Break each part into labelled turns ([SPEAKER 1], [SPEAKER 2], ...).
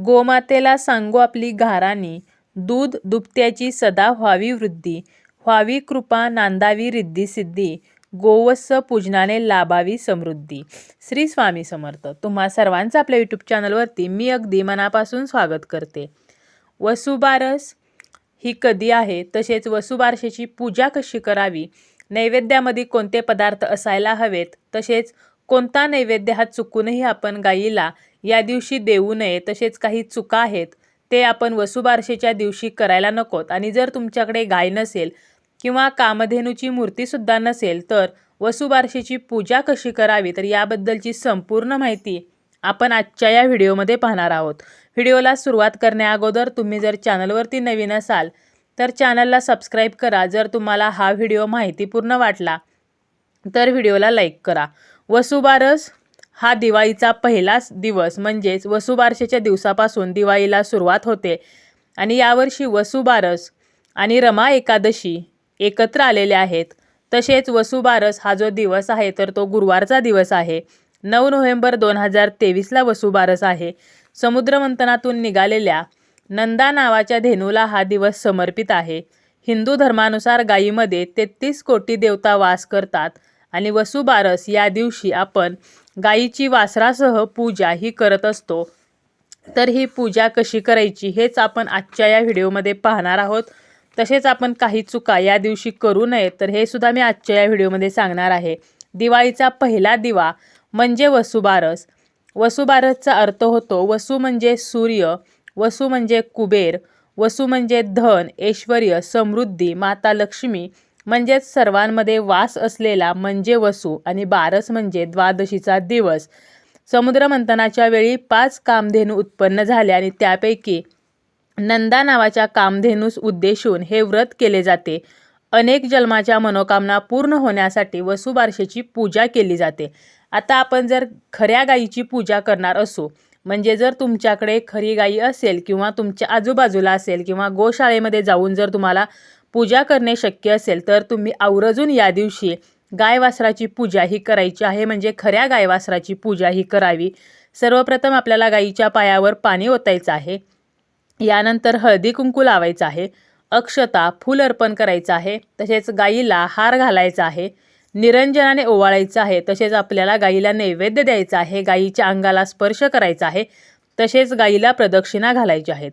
[SPEAKER 1] गोमातेला सांगू आपली घाराणी, दूध दुभत्याची सदा व्हावी वृद्धी. व्हावी कृपा नांदावी रिद्धी सिद्धी, गोवत्स पूजनाने लाभावी समृद्धी. श्री स्वामी समर्थ. तुम्हा सर्वांचं आपल्या यूट्यूब चॅनलवरती मी अगदी मनापासून स्वागत करते. वसुबारस ही कधी आहे, तसेच वसुबारसेची पूजा कशी करावी, नैवेद्यामध्ये कोणते पदार्थ असायला हवेत, तसेच कोणता नैवेद्य हा चुकूनही आपण गायीला या दिवशी देऊ नये, तसेच काही चुका आहेत ते आपण वसुबारसेच्या दिवशी करायला नकोत. आणि जर तुमच्याकडे गाय नसेल किंवा कामधेनूची मूर्तीसुद्धा नसेल तर वसुबारसेची पूजा कशी करावी, तर याबद्दलची संपूर्ण माहिती आपण आजच्या या व्हिडिओमध्ये पाहणार आहोत. व्हिडिओला सुरुवात करण्याअगोदर तुम्ही जर चॅनलवरती नवीन असाल तर चॅनलला सबस्क्राईब करा. जर तुम्हाला हा व्हिडिओ माहितीपूर्ण वाटला तर व्हिडिओला लाईक करा. वसुबारस हा दिवाळीचा पहिलाच दिवस म्हणजेच वसुबारसेच्या दिवसापासून दिवाळीला सुरुवात होते. आणि यावर्षी वसुबारस आणि रमा एकादशी एकत्र आलेले आहेत. तसेच वसुबारस हा जो दिवस आहे तर तो गुरुवारचा दिवस आहे. 9 नोव्हेंबर 2023ला वसुबारस आहे. समुद्रमंथनातून निघालेल्या नंदा नावाच्या धेनूला हा दिवस समर्पित आहे. हिंदू धर्मानुसार गायीमध्ये 33 कोटी देवता वास करतात आणि वसुबारस या दिवशी आपण गायीची वासरासह पूजा ही करत असतो. तर ही पूजा कशी करायची हेच आपण आजच्या या व्हिडिओमध्ये पाहणार आहोत. तसेच आपण काही चुका या दिवशी करू नये तर हे सुद्धा मी आजच्या या व्हिडिओमध्ये सांगणार आहे. दिवाळीचा पहिला दिवा म्हणजे वसुबारस. वसुबारसचा अर्थ होतो वसु म्हणजे सूर्य, वसु म्हणजे कुबेर, वसु म्हणजे धन, ऐश्वर्य, समृद्धी, माता लक्ष्मी म्हणजेच सर्वांमध्ये वास असलेला म्हणजे वसु. आणि बारस म्हणजे द्वादशीचा दिवस. समुद्रमंथनाच्या वेळी 5 कामधेनू उत्पन्न झाल्या आणि त्यापैकी नंदा नावाच्या कामधेनूस उद्देशून हे व्रत केले जाते. अनेक जन्माच्या मनोकामना पूर्ण होण्यासाठी वसुबारसेची पूजा केली जाते. आता आपण जर खऱ्या गायीची पूजा करणार असू, म्हणजे जर तुमच्याकडे खरी गायी असेल किंवा तुमच्या आजूबाजूला असेल किंवा गोशाळेमध्ये जाऊन जर तुम्हाला पूजा करणे शक्य असेल तर तुम्ही आवर्जून या दिवशी गाय वासराची पूजा ही करायची आहे. म्हणजे खऱ्या गाय वासराची पूजा ही करावी. सर्वप्रथम आपल्याला गायीच्या पायावर पाणी ओतायचं आहे. यानंतर हळदी कुंकू लावायचं आहे. अक्षता फूल अर्पण करायचं आहे. तसेच गायीला हार घालायचा आहे. निरंजनाने ओवाळायचं आहे. तसेच आपल्याला गायीला नैवेद्य द्यायचा आहे. गायीच्या अंगाला स्पर्श करायचा आहे. तसेच गायीला प्रदक्षिणा घालायची आहेत.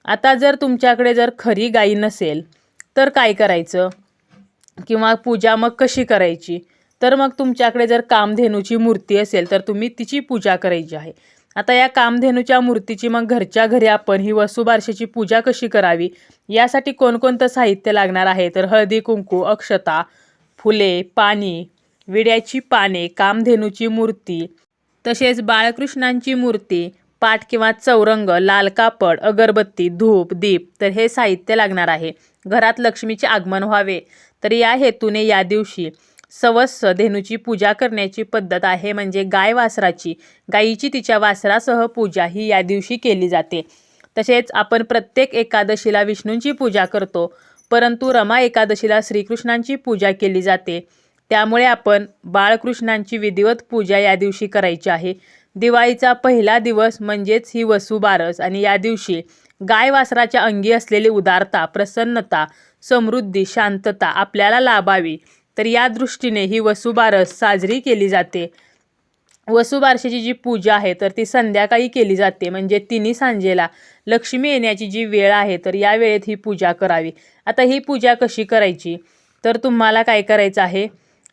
[SPEAKER 1] आता जर तुमच्याकडे जर खरी गायी नसेल तर काय करायचं किंवा पूजा मग कशी करायची, तर मग तुमच्याकडे जर कामधेनूची मूर्ती असेल तर तुम्ही तिची पूजा करायची आहे. आता या कामधेनूच्या मूर्तीची मग घरच्या घरी आपण ही वसुबारसेची पूजा कशी करावी, यासाठी कोणकोणतं साहित्य लागणार आहे, तर हळदी कुंकू, अक्षता, फुले, पाणी, विड्याची पाने, कामधेनूची मूर्ती, तसेच बाळकृष्णांची मूर्ती, पाट किंवा चौरंग, लाल कापड, अगरबत्ती, धूप, दीप, तर हे साहित्य लागणार आहे. घरात लक्ष्मीचे आगमन व्हावे तर या हेतूने या दिवशी सवत्स धेनूची पूजा करण्याची पद्धत आहे. म्हणजे गाय वासराची, गायीची तिच्या वासरासह पूजा ही या दिवशी केली जाते. तसेच आपण प्रत्येक एकादशीला विष्णूंची पूजा करतो, परंतु रमा एकादशीला श्रीकृष्णांची पूजा केली जाते. त्यामुळे आपण बाळकृष्णांची विधिवत पूजा या दिवशी करायची आहे. दिवाळीचा पहिला दिवस म्हणजेच ही वसुबारस आणि या दिवशी गाय वासराच्या अंगी असलेली उदारता, प्रसन्नता, समृद्धी, शांतता आपल्याला लाभावी तर या दृष्टीने ही वसुबारस साजरी केली जाते. वसुबारसेची जी पूजा आहे तर ती संध्याकाळी केली जाते. म्हणजे तिन्ही सांजेला लक्ष्मी येण्याची जी वेळ आहे तर या वेळेत ही पूजा करावी. आता ही पूजा कशी करायची, तर तुम्हाला काय करायचं आहे,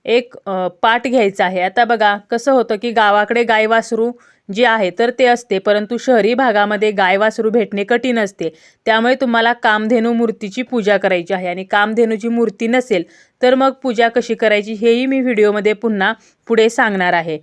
[SPEAKER 1] एक पाट घ्यायचा आहे. आता बघा कसं होतं की गावाकडे गाय वासरू जे आहे तर ते असते, परंतु शहरी भागामध्ये गाय वासरू भेटणे कठीण असते. त्यामुळे तुम्हाला कामधेनू मूर्तीची पूजा करायची आहे. आणि कामधेनूची मूर्ती नसेल तर मग पूजा कशी करायची हेही मी व्हिडिओमध्ये पुन्हा पुढे सांगणार आहे.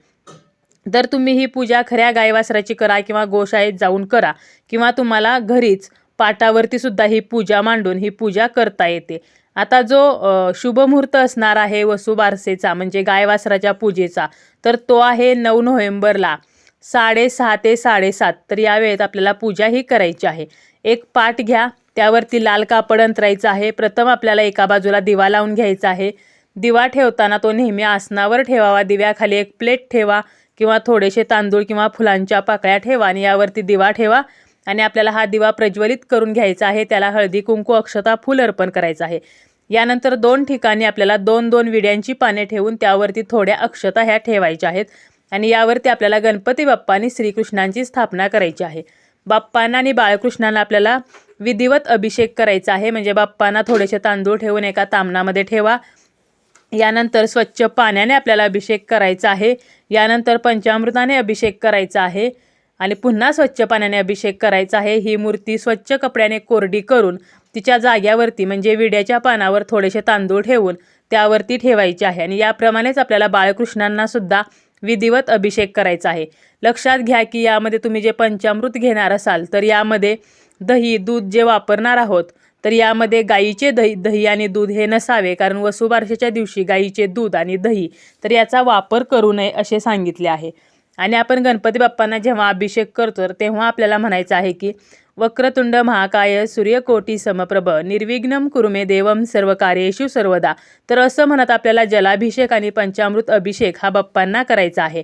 [SPEAKER 1] तर तुम्ही ही पूजा खऱ्या गाय वासराची करा किंवा गोशाळेत जाऊन करा किंवा तुम्हाला घरीच पाटावरती सुद्धा ही पूजा मांडून ही पूजा करता येते. आता जो शुभ मुहूर्त असणार आहे वसुबारसेचा म्हणजे गाय वासराच्या पूजेचा, तर तो आहे 9 नोव्हेंबरला 6:30 ते 7:30. तर या वेळेत आपल्याला पूजा ही करायची आहे. एक पाट घ्या, त्यावरती लाल कापड अंतरायचं आहे. प्रथम आपल्याला एका बाजूला दिवा लावून घ्यायचा आहे. दिवा ठेवताना तो नेहमी आसनावर ठेवावा. दिव्याखाली एक प्लेट ठेवा किंवा थोडेसे तांदूळ किंवा फुलांच्या पाकळ्या ठेवा आणि यावरती दिवा ठेवा. आणि आपल्याला हा दिवा प्रज्वलित करून घ्यायचा आहे. त्याला हळदी कुंकू अक्षता फूल अर्पण करायचं आहे. यानंतर 2 ठिकाणी आपल्याला 2-2 विड्यांची पाने ठेवून त्यावरती थोड्या अक्षता ह्या ठेवायच्या आहेत आणि यावरती आपल्याला गणपती बाप्पा आणि श्रीकृष्णांची स्थापना करायची आहे. बाप्पांना आणि बाळकृष्णांना आपल्याला विधिवत अभिषेक करायचा आहे. म्हणजे बाप्पांना थोडेसे तांदूळ ठेवून एका तामणामध्ये ठेवा. यानंतर स्वच्छ पाण्याने आपल्याला अभिषेक करायचा आहे. यानंतर पंचामृताने अभिषेक करायचा आहे आणि पुन्हा स्वच्छ पाण्याने अभिषेक करायचा आहे. ही मूर्ती स्वच्छ कपड्याने कोरडी करून तिच्या जाग्यावरती म्हणजे विड्याच्या पानावर थोडेसे तांदूळ ठेवून त्यावरती ठेवायचे आहे आणि याप्रमाणेच आपल्याला बाळकृष्णांना सुद्धा विधिवत अभिषेक करायचा आहे. लक्षात घ्या की यामध्ये तुम्ही जे पंचामृत घेणार असाल तर यामध्ये दही दूध जे वापरणार आहोत तर यामध्ये गाईचे दही आणि दूध हे नसावे, कारण वसुबारसेच्या दिवशी गाईचे दूध आणि दही तर याचा वापर करू नये असे सांगितले आहे. आणि आपण गणपती बाप्पांना जेव्हा अभिषेक करतो तेव्हा आपल्याला म्हणायचं आहे की वक्रतुंड महाकाय सूर्यकोटी समप्रभ निर्विघ्नं कुरु मे देवम सर्व कार्येषु सर्वदा. तर असं म्हणत आपल्याला जलाभिषेक आणि पंचामृत अभिषेक हा बाप्पांना करायचा आहे.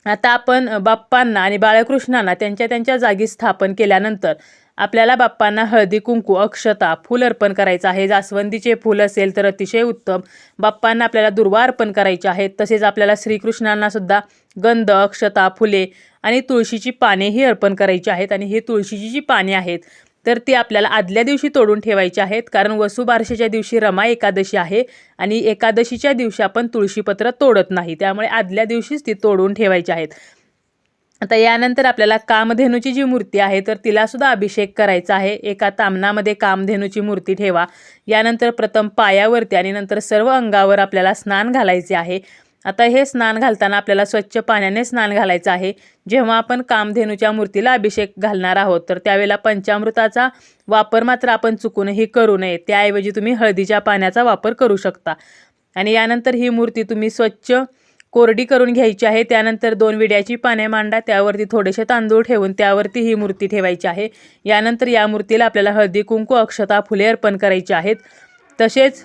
[SPEAKER 1] आता आपण बाप्पांना आणि बाळकृष्णांना त्यांच्या जागी स्थापन केल्यानंतर आपल्याला बाप्पांना हळदी कुंकू अक्षता फूल अर्पण करायचं आहे. जास्वंदीचे फूल असेल तर अतिशय उत्तम. बाप्पांना आपल्याला दुर्वा अर्पण करायचे आहेत. तसेच आपल्याला श्रीकृष्णांना सुद्धा गंध अक्षता फुले आणि तुळशीची पानेही अर्पण करायची आहेत. आणि ही तुळशीची जी पाने आहेत तर ती आपल्याला आदल्या दिवशी तोडून ठेवायची आहेत, कारण वसुबारसेच्या दिवशी रमा एकादशी आहे आणि एकादशीच्या दिवशी आपण तुळशीपत्र तोडत नाही, त्यामुळे आदल्या दिवशीच ती तोडून ठेवायची आहेत. आता यानंतर आपल्याला कामधेनूची जी मूर्ती आहे तर तिला सुद्धा अभिषेक करायचा आहे. एका तामणामध्ये कामधेनूची मूर्ती ठेवा. यानंतर प्रथम पायावरती आणि नंतर सर्व अंगावर आपल्याला स्नान घालायचे आहे. आता हे स्नान घालताना आपल्याला स्वच्छ पाण्याने स्नान घालायचं आहे. जेव्हा आपण कामधेनूच्या मूर्तीला अभिषेक घालणार आहोत तर त्यावेळेला पंचामृताचा वापर मात्र आपण चुकूनही करू नये. त्याऐवजी तुम्ही हळदीच्या पाण्याचा वापर करू शकता. आणि यानंतर ही मूर्ती तुम्ही स्वच्छ कोरडी करून घ्यायची आहे. त्यानंतर 2 विड्याची पाने मांडा, त्यावरती थोडेसे तांदूळ ठेवून त्यावरती ही मूर्ती ठेवायची आहे. यानंतर या मूर्तीला आपल्याला हळदी कुंकू अक्षता फुले अर्पण करायची आहेत. तसेच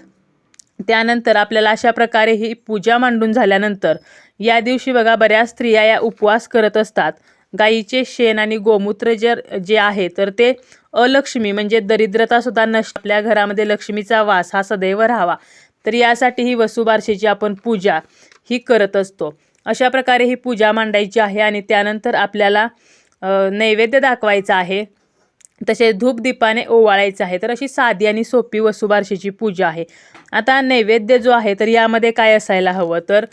[SPEAKER 1] त्यानंतर आपल्याला अशा प्रकारे ही पूजा मांडून झाल्यानंतर या दिवशी बघा बऱ्याच स्त्रिया या उपवास करत असतात. गाईचे शेण आणि गोमूत्र जे आहे तर ते अलक्ष्मी म्हणजे दरिद्रता सुद्धा नष्ट, आपल्या घरामध्ये लक्ष्मीचा वास हा सदैव राहावा, तर यासाठी ही वसुबारसेची आपण पूजा ही करत असतो. अशा प्रकारे ही पूजा मांडायची आहे. आणि त्यानंतर आपल्याला नैवेद्य दाखवायचा आहे. तसे धूप दीपाने ओवाळायचं आहे. तर अशी साधी आणि सोपी वसुबारसेची पूजा आहे. आता नैवेद्य जो आहे तर यामध्ये काय असायला हवं, तर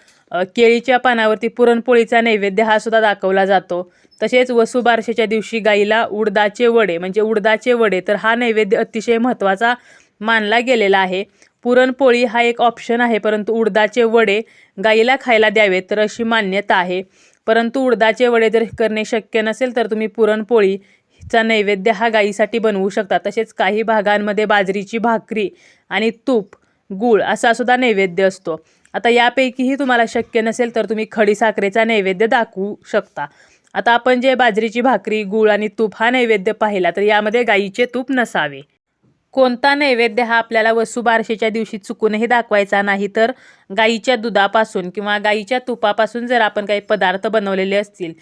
[SPEAKER 1] केळीच्या पानावरती पुरणपोळीचा नैवेद्य हा सुद्धा दाखवला जातो. तसेच वसुबारसेच्या दिवशी गाईला उडदाचे वडे म्हणजे उडदाचे वडे तर हा नैवेद्य अतिशय महत्त्वाचा मानला गेलेला आहे. पुरणपोळी हा एक ऑप्शन आहे, परंतु उडदाचे वडे गाईला खायला द्यावेत तर अशी मान्यता आहे. परंतु उडदाचे वडे जर करणे शक्य नसेल तर तुम्ही पुरणपोळीचा नैवेद्य हा गाईसाठी बनवू शकता. तसेच काही भागांमध्ये बाजरीची भाकरी आणि तूप गूळ असा सुद्धा नैवेद्य असतो. आता यापैकीही तुम्हाला शक्य नसेल तर तुम्ही खडीसाखरेचा नैवेद्य दाखवू शकता. आता आपण जे बाजरीची भाकरी गूळ आणि तूप हा नैवेद्य पाहिला तर यामध्ये गाईचे तूप नसावे. कोणता नैवेद्य हा आपल्याला वसुबारसेच्या दिवशी चुकूनही दाखवायचा नाही, तर गाईच्या दुधापासून किंवा गाईच्या तुपापासून जर आपण काही पदार्थ बनवलेले असतील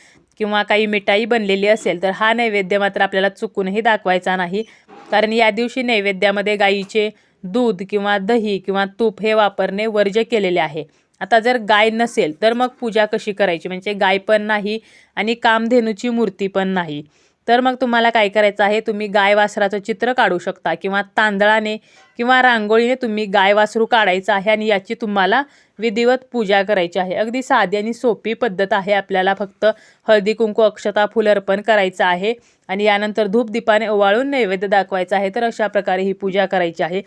[SPEAKER 1] किंवा काही मिठाई बनलेली असेल तर हा नैवेद्य मात्र आपल्याला चुकूनही दाखवायचा नाही, कारण या दिवशी नैवेद्यामध्ये गाईचे दूध किंवा दही किंवा तूप हे वापरणे वर्ज्य केलेले आहे. आता जर गाय नसेल तर मग पूजा कशी करायची, म्हणजे गाय पण नाही आणि कामधेनूची मूर्ती पण नाही, तर मग तुम्हाला काय करायचं आहे, तुम्ही गाय वासराचं चित्र काढू शकता किंवा तांदळाने किंवा रांगोळीने तुम्ही गाय वासरू काढायचं आहे आणि याची तुम्हाला विधिवत पूजा करायची आहे. अगदी साधी आणि सोपी पद्धत आहे. आपल्याला फक्त हळदी कुंकू अक्षता फूल अर्पण करायचं आहे आणि यानंतर धूप दीपाने ओवाळून नैवेद्य दाखवायचा आहे. तर अशा प्रकारे ही पूजा करायची आहे.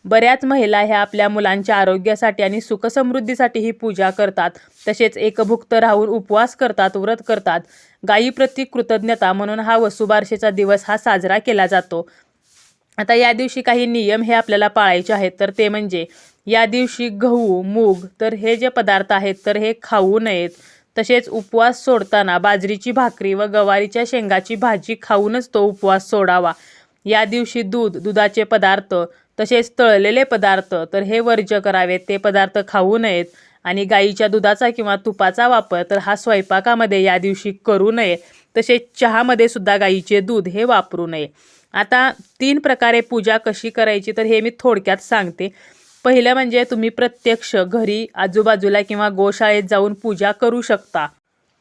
[SPEAKER 1] बऱ्याच महिला ह्या आपल्या मुलांच्या आरोग्यासाठी आणि सुखसमृद्धीसाठी ही पूजा करतात. तसेच एकभुक्त राहून उपवास करतात, व्रत करतात. गायीप्रती कृतज्ञता म्हणून हा वसुबारसेचा दिवस हा साजरा केला जातो. आता या दिवशी काही नियम हे आपल्याला पाळायचे आहेत, तर ते म्हणजे या दिवशी गहू मूग तर हे जे पदार्थ आहेत तर हे खाऊ नयेत. तसेच उपवास सोडताना बाजरीची भाकरी व गवारीच्या शेंगाची भाजी खाऊनच तो उपवास सोडावा. या दिवशी दुधाचे पदार्थ तसेच तळलेले पदार्थ तर हे वर्ज्य करावेत, ते पदार्थ खाऊ नयेत. आणि गाईच्या दुधाचा किंवा तुपाचा वापर तर हा स्वयंपाकामध्ये या दिवशी करू नये. तसेच चहामध्ये सुद्धा गाईचे दूध हे वापरू नये. आता 3 प्रकारे पूजा कशी करायची तर हे मी थोडक्यात सांगते. पहिलं म्हणजे तुम्ही प्रत्यक्ष घरी आजूबाजूला किंवा गोशाळेत जाऊन पूजा करू शकता.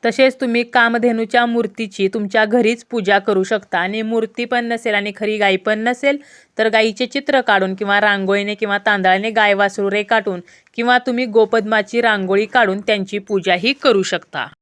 [SPEAKER 1] तसेच तुम्ही कामधेनूच्या मूर्तीची तुमच्या घरीच पूजा करू शकता. आणि मूर्ती पण नसेल आणि खरी गाय पण नसेल तर गाईचे चित्र काढून किंवा रांगोळीने किंवा तांदळाने गाय वासरू रेखाटून किंवा तुम्ही गोपद्माची रांगोळी काढून त्यांची पूजाही करू शकता.